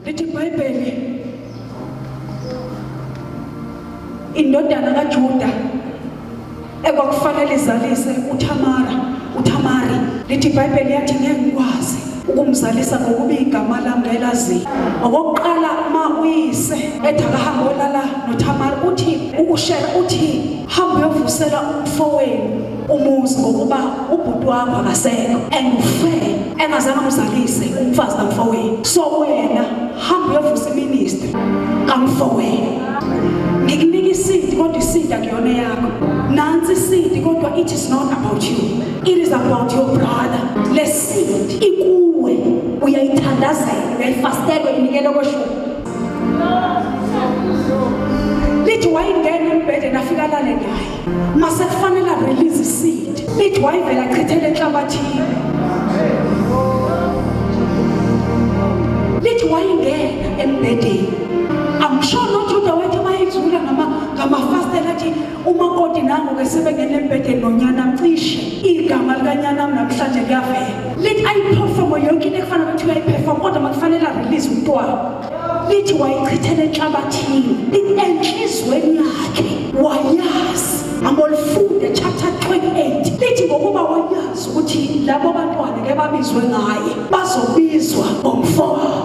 lithi iBhayibheli indodana kaJuda ekwakufanele izalise uThamari lithi iBhayibheli yathi ngeke ngikwazi ukumzalisa ngokuba igama lami ngelaziyo. Okokuqala ma uyise ethi akahambe olala noThamari uthi ukushare uthi hamba uyovusela umfowenu umuzi ngokuba ubhuti wakho akasekho engufe engazange umzalise umfazi kamfowenu. So wena hamba uyovusa iministry kamfowenu. Ngikunika isidi kodwa isidi akuyona yakho. Nansi isidi kodwa it is not about you. It is about your brother. Lesidi ikuwe uyayithandazela uyayifastela uyinikela koshukela. Lithi wayingena embhedeni afika lale naye. Mase kufanele release isidi. Lithi wayivela chithele enhlabathini. Lithi wayingena embhedeni. I'm sure not to the way to my izula ngamafastela athi umakoti nangu ke sebengena embhedeni nonyana mcishe igama likanyana namhlanje kuyavela. Lithi ayiperform yonke into ekufanele ukuthi uyayiperform kodwa makufanele release umntwana. Lithi wayichithela enhlabathini. Lithi enhlizweni yakhe wayazi angolifunde chapter 28. Lithi ngokuba wayazi ukuthi labo bantwana ke babizwe ngaye bazobizwa ngomfowabo.